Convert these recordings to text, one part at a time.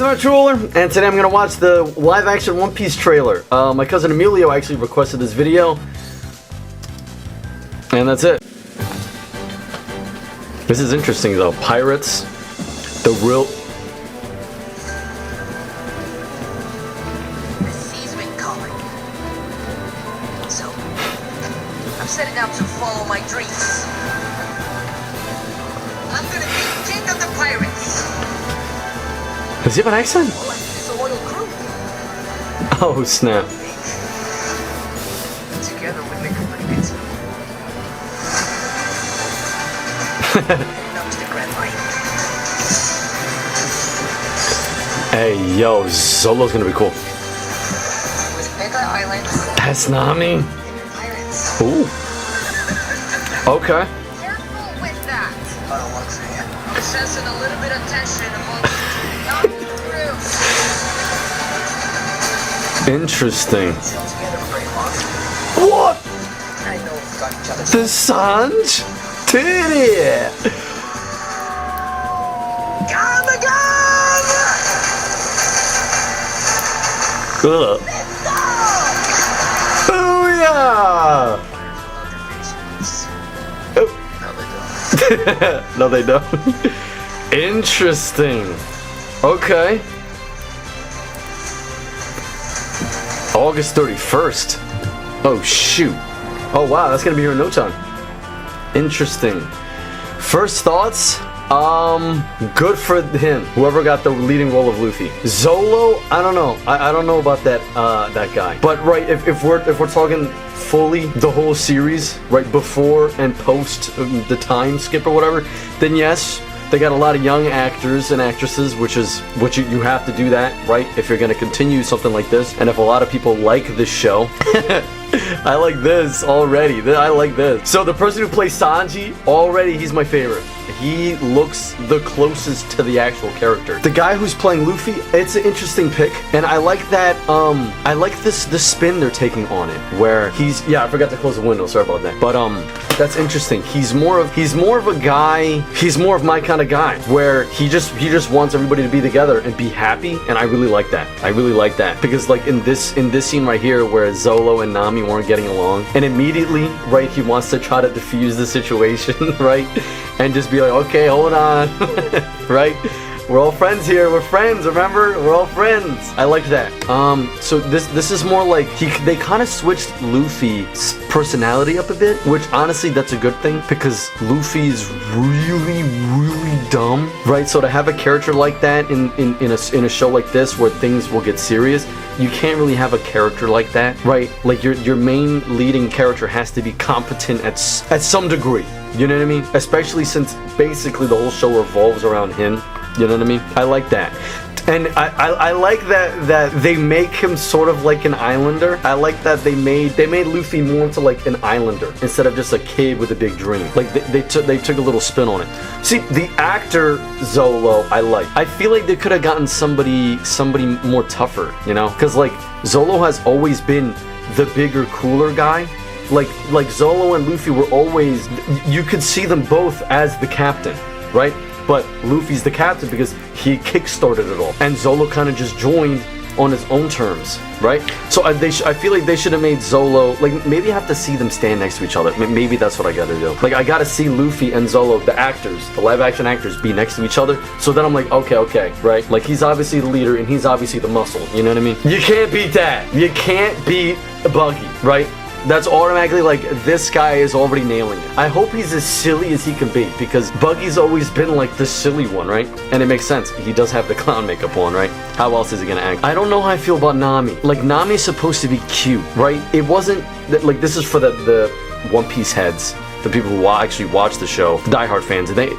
Adventureruler, and today I'm going to watch the live-action One Piece trailer. My cousin Emilio actually requested this video, and that's it. This is interesting though. Pirates, the real... The sea's been calling. So, I'm setting out to follow my dreams. I'm gonna be king of the pirates. Does he have an accent? Well, like this a loyal crew. Oh snap. Together we make a pretty good team. Up to the grand line. Hey yo, Zolo's gonna be cool. With Mega Island That's Nami. and pirates. Ooh. Okay. Careful with that. I'm sensing a little bit of tension amongst not crew. Interesting. Still together for very long. What? I know we've got each other's The Sanj? Titty! Come again! Ugh. Booyah! Oh. No, they don't. Interesting. Okay. August 31st. Oh, shoot. Oh, wow. That's going to be here in no time. Interesting. First thoughts? Good for him. Whoever got the leading role of Luffy. Zolo, I don't know. I don't know about that that guy. But right, if we're talking fully the whole series, right, before and post the time skip or whatever, then yes, they got a lot of young actors and actresses, which you have to do that, right, if you're going to continue something like this. And if a lot of people like this show, I like this already. I like this. So the person who plays Sanji, already he's my favorite. He looks the closest to the actual character. The guy who's playing Luffy, it's an interesting pick, and I like that. I like this spin they're taking on it, where he's I forgot to close the window. Sorry about that. But that's interesting. He's more of a guy. He's more of my kind of guy, where he just wants everybody to be together and be happy, and I really like that. I really like that because like in this scene right here, where Zolo and Nami weren't getting along, and immediately, right, he wants to try to defuse the situation, right, and just be like, okay, hold on, right? We're all friends here. We're friends. Remember, we're all friends. I like that. So this is more like they kind of switched Luffy's personality up a bit, which honestly that's a good thing because Luffy is really dumb, right? So to have a character like that in a show like this where things will get serious, you can't really have a character like that, right? Like your main leading character has to be competent at some degree. You know what I mean? Especially since basically the whole show revolves around him. You know what I mean? I like that. And I like that they make him sort of like an islander. I like that they made Luffy more into like an islander instead of just a kid with a big dream. Like they took a little spin on it. See, the actor Zolo, I like. I feel like they could have gotten somebody more tougher, you know? Because like Zolo has always been the bigger, cooler guy. Like Zolo and Luffy were always, you could see them both as the captain, right? But Luffy's the captain because he kickstarted it all, and Zolo kind of just joined on his own terms, right? So I feel like they should have made Zolo, like maybe I have to see them stand next to each other. Maybe that's what I gotta do. Like I gotta see Luffy and Zolo, the actors, the live action actors, be next to each other. So then I'm like, okay, right? Like he's obviously the leader and he's obviously the muscle. You know what I mean? You can't beat that. You can't beat Buggy, right? That's automatically like, this guy is already nailing it. I hope he's as silly as he can be because Buggy's always been like the silly one, right? And it makes sense. He does have the clown makeup on, right? How else is he gonna act? I don't know how I feel about Nami. Like Nami's supposed to be cute, right? It wasn't, like this is for the One Piece heads. The people who actually watch the show, the diehard fans, and they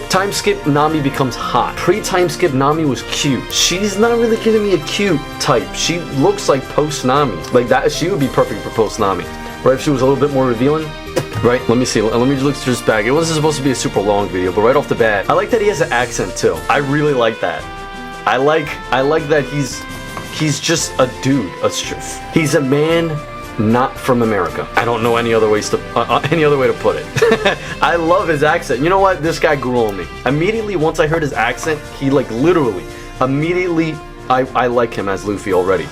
time skip, Nami becomes hot. Pre-time skip, Nami was cute. She's not really giving me a cute type. She looks like post Nami. Like that, she would be perfect for post Nami. Right, if she was a little bit more revealing. Right, let me see. Let me look through this bag. It wasn't supposed to be a super long video, but right off the bat, I like that he has an accent too. I really like that. I like that he's just a dude. He's a man not from America. I don't know any other way to put it. I love his accent. You know what? This guy grew on me. Immediately once I heard his accent, he like literally, Immediately, I like him as Luffy already.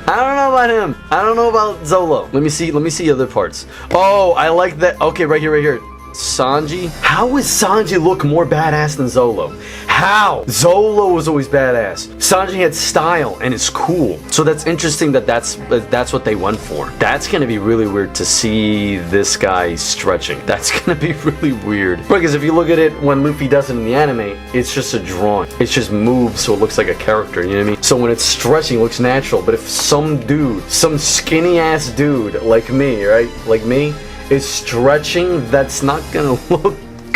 I don't know about him. I don't know about Zolo. Let me see other parts. Oh, I like that. Okay, right here. Sanji. How is Sanji look more badass than Zolo? How? Zolo was always badass. Sanji had style and it's cool. So that's interesting that's what they went for. That's gonna be really weird to see this guy stretching. That's gonna be really weird. Because if you look at it when Luffy does it in the anime, it's just a drawing. It's just moves so it looks like a character, you know what I mean? So when it's stretching, it looks natural. But if some skinny ass dude like me, right? Like me, is stretching, that's not gonna look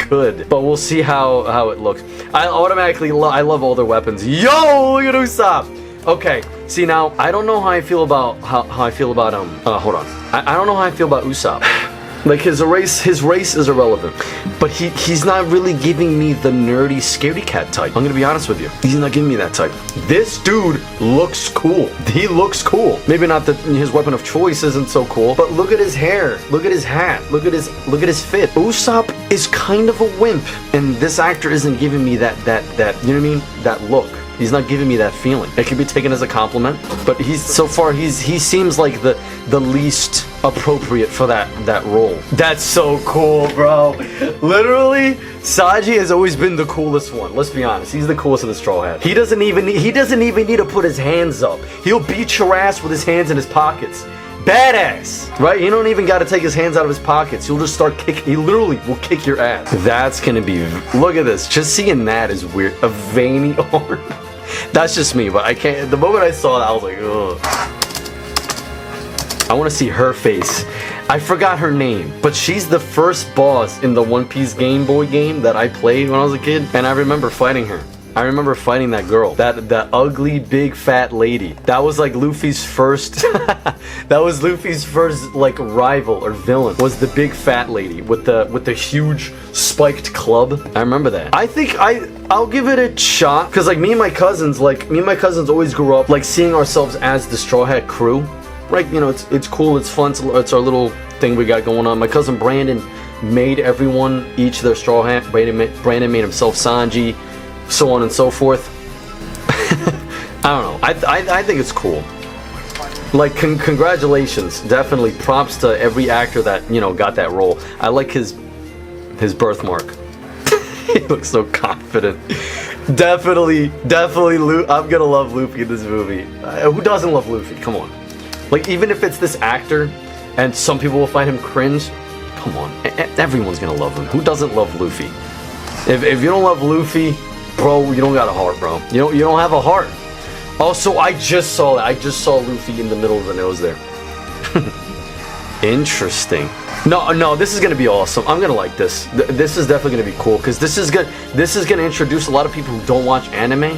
good. But we'll see how it looks. I automatically I love all their weapons. Yo, look at Usopp. Okay, see now I don't know how I feel about how I feel about hold on. I don't know how I feel about Usopp. Like his race is irrelevant. But he's not really giving me the nerdy scaredy cat type. I'm gonna be honest with you. He's not giving me that type. This dude looks cool. He looks cool. Maybe not that his weapon of choice isn't so cool, but look at his hair. Look at his hat. Look at his fit. Usopp is kind of a wimp, and this actor isn't giving me that you know what I mean? That look. He's not giving me that feeling. It can be taken as a compliment, but he seems like the least appropriate for that role. That's so cool, bro. Literally, Sanji has always been the coolest one. Let's be honest. He's the coolest of the Straw Hat. He doesn't even need to put his hands up. He'll beat your ass with his hands in his pockets. Badass, right? You don't even got to take his hands out of his pockets. He'll just start kicking. He literally will kick your ass. That's gonna be. Look at this. Just seeing that is weird. A veiny arm. That's just me, but I can't. The moment I saw that, I was like, ugh. I want to see her face. I forgot her name, but she's the first boss in the One Piece Game Boy game that I played when I was a kid, and I remember fighting her. I remember fighting that girl, that ugly, big, fat lady. That was like Luffy's first. That was Luffy's first like rival or villain. Was the big fat lady with the huge spiked club. I remember that. I think I'll give it a shot because like me and my cousins always grew up like seeing ourselves as the Straw Hat crew. Right? You know, it's cool. It's fun. It's our little thing we got going on. My cousin Brandon made everyone each their Straw Hat. Brandon made himself Sanji. So on and so forth. I don't know. I think it's cool. Like congratulations, definitely props to every actor that got that role. I like his birthmark. He looks so confident. Definitely. I'm gonna love Luffy in this movie. Who doesn't love Luffy? Come on. Like even if it's this actor, and some people will find him cringe. Come on, everyone's gonna love him. Who doesn't love Luffy? If you don't love Luffy, bro, you don't got a heart, bro. You don't have a heart. Also, I just saw that. I just saw Luffy in the middle of the nose there. Interesting. No, this is gonna be awesome. I'm gonna like this. This is definitely gonna be cool because this is gonna introduce a lot of people who don't watch anime.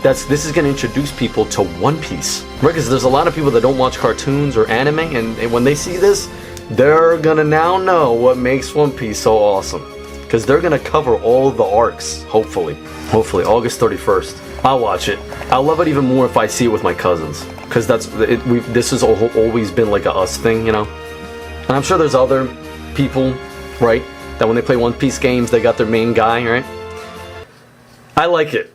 This is gonna introduce people to One Piece. Right? Because there's a lot of people that don't watch cartoons or anime, and when they see this, they're gonna now know what makes One Piece so awesome. Because they're gonna cover all the arcs, hopefully. Hopefully, August 31st. I'll watch it. I'll love it even more if I see it with my cousins. Because this has always been like a us thing, And I'm sure there's other people, right? That when they play One Piece games, they got their main guy, right? I like it.